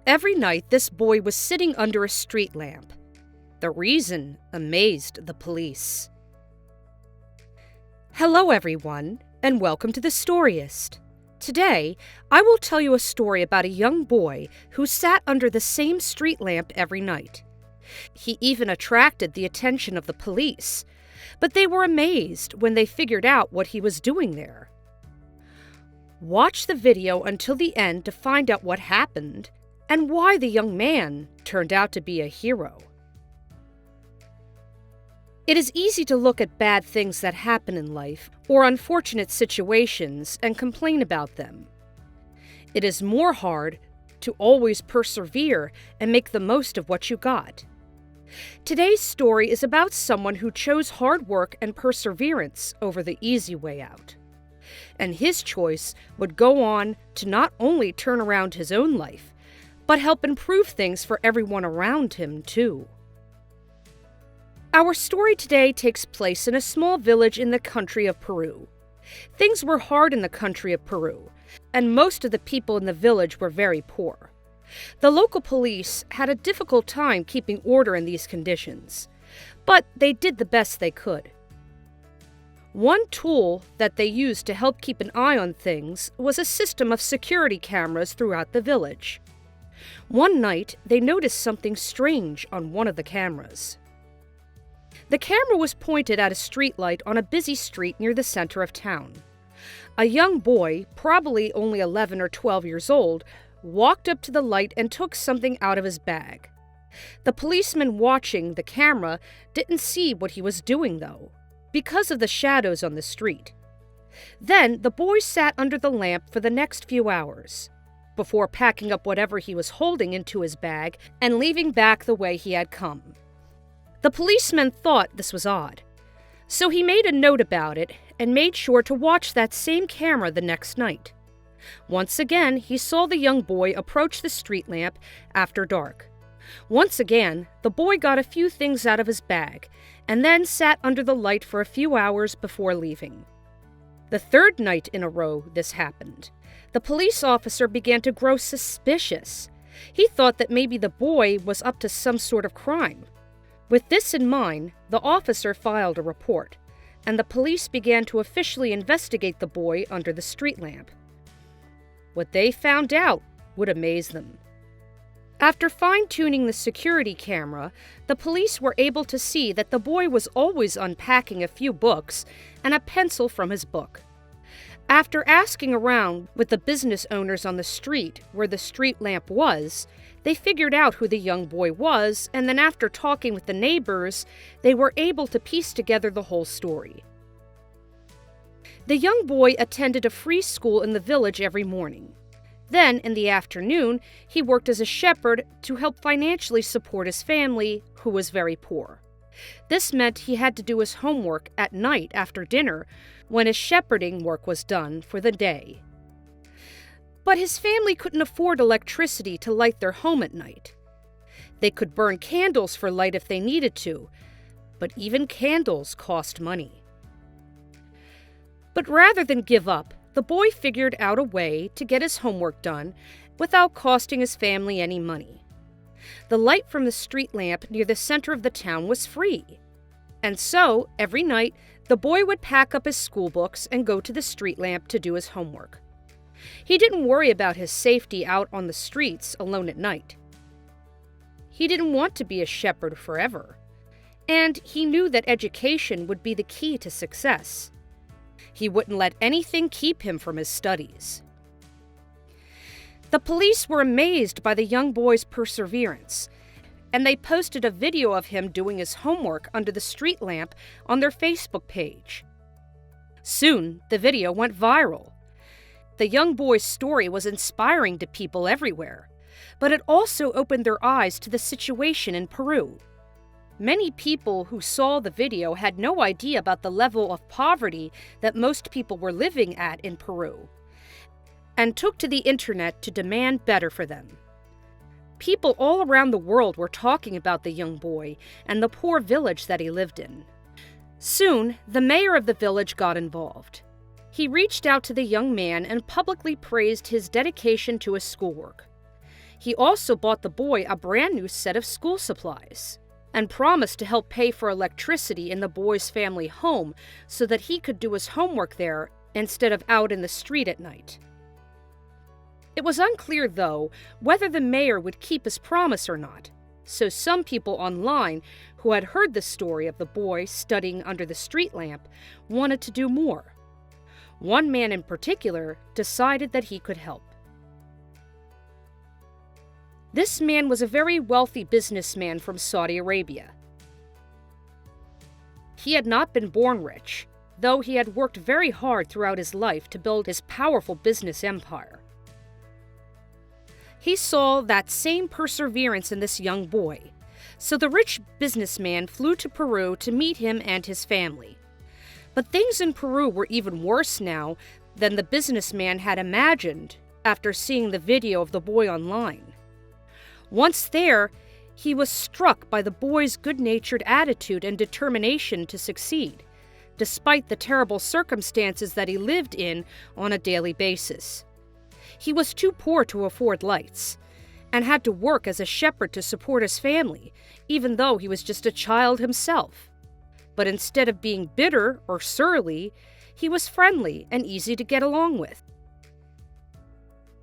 Every night, this boy was sitting under a street lamp. The reason amazed the police. Hello, everyone, and welcome to the Storyist. Today, I will tell you a story about a young boy who sat under the same street lamp every night. He even attracted the attention of the police, but they were amazed when they figured out what he was doing there. Watch the video until the end to find out what happened and why the young man turned out to be a hero. It is easy to look at bad things that happen in life or unfortunate situations and complain about them. It is more hard to always persevere and make the most of what you got. Today's story is about someone who chose hard work and perseverance over the easy way out. And his choice would go on to not only turn around his own life, but help improve things for everyone around him, too. Our story today takes place in a small village in the country of Peru. Things were hard in the country of Peru, and most of the people in the village were very poor. The local police had a difficult time keeping order in these conditions, but they did the best they could. One tool that they used to help keep an eye on things was a system of security cameras throughout the village. One night, they noticed something strange on one of the cameras. The camera was pointed at a streetlight on a busy street near the center of town. A young boy, probably only 11 or 12 years old, walked up to the light and took something out of his bag. The policeman watching the camera didn't see what he was doing, though, because of the shadows on the street. Then the boy sat under the lamp for the next few hours, before packing up whatever he was holding into his bag and leaving back the way he had come. The policeman thought this was odd, so he made a note about it and made sure to watch that same camera the next night. Once again, he saw the young boy approach the street lamp after dark. Once again, the boy got a few things out of his bag and then sat under the light for a few hours before leaving. The third night in a row this happened. The police officer began to grow suspicious. He thought that maybe the boy was up to some sort of crime. With this in mind, the officer filed a report, and the police began to officially investigate the boy under the street lamp. What they found out would amaze them. After fine-tuning the security camera, the police were able to see that the boy was always unpacking a few books and a pencil from his book. After asking around with the business owners on the street where the street lamp was, they figured out who the young boy was, and then after talking with the neighbors, they were able to piece together the whole story. The young boy attended a free school in the village every morning. Then, in the afternoon, he worked as a shepherd to help financially support his family, who was very poor. This meant he had to do his homework at night after dinner, when his shepherding work was done for the day. But his family couldn't afford electricity to light their home at night. They could burn candles for light if they needed to, but even candles cost money. But rather than give up, the boy figured out a way to get his homework done without costing his family any money. The light from the street lamp near the center of the town was free. And so, every night, the boy would pack up his school books and go to the street lamp to do his homework. He didn't worry about his safety out on the streets alone at night. He didn't want to be a shepherd forever, and he knew that education would be the key to success. He wouldn't let anything keep him from his studies. The police were amazed by the young boy's perseverance, and they posted a video of him doing his homework under the street lamp on their Facebook page. Soon, the video went viral. The young boy's story was inspiring to people everywhere, but it also opened their eyes to the situation in Peru. Many people who saw the video had no idea about the level of poverty that most people were living at in Peru, and took to the internet to demand better for them. People all around the world were talking about the young boy and the poor village that he lived in. Soon, the mayor of the village got involved. He reached out to the young man and publicly praised his dedication to his schoolwork. He also bought the boy a brand new set of school supplies and promised to help pay for electricity in the boy's family home so that he could do his homework there instead of out in the street at night. It was unclear, though, whether the mayor would keep his promise or not, so some people online who had heard the story of the boy studying under the street lamp wanted to do more. One man in particular decided that he could help. This man was a very wealthy businessman from Saudi Arabia. He had not been born rich, though he had worked very hard throughout his life to build his powerful business empire. He saw that same perseverance in this young boy, so the rich businessman flew to Peru to meet him and his family. But things in Peru were even worse now than the businessman had imagined after seeing the video of the boy online. Once there, he was struck by the boy's good-natured attitude and determination to succeed, despite the terrible circumstances that he lived in on a daily basis. He was too poor to afford lights, and had to work as a shepherd to support his family, even though he was just a child himself. But instead of being bitter or surly, he was friendly and easy to get along with.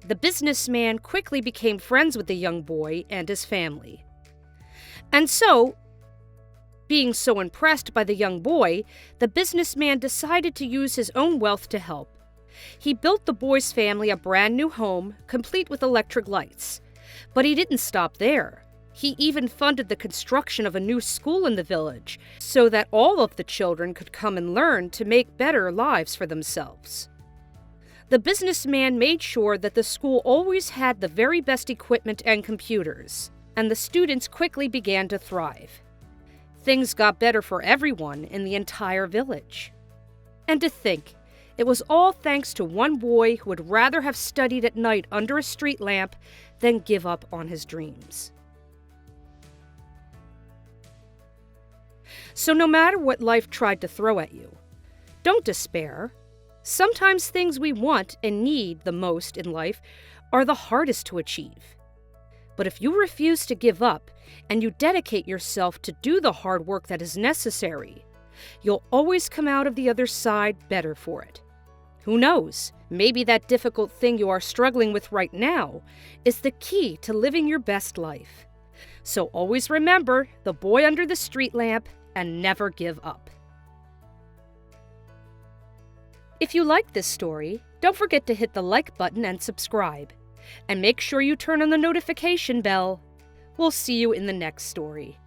The businessman quickly became friends with the young boy and his family. And so, being so impressed by the young boy, the businessman decided to use his own wealth to help. He built the boy's family a brand new home, complete with electric lights. But he didn't stop there. He even funded the construction of a new school in the village, so that all of the children could come and learn to make better lives for themselves. The businessman made sure that the school always had the very best equipment and computers, and the students quickly began to thrive. Things got better for everyone in the entire village. And to think, it was all thanks to one boy who would rather have studied at night under a street lamp than give up on his dreams. So no matter what life tried to throw at you, don't despair. Sometimes things we want and need the most in life are the hardest to achieve. But if you refuse to give up and you dedicate yourself to do the hard work that is necessary, you'll always come out of the other side better for it. Who knows, maybe that difficult thing you are struggling with right now is the key to living your best life. So always remember the boy under the street lamp and never give up. If you like this story, don't forget to hit the like button and subscribe. And make sure you turn on the notification bell. We'll see you in the next story.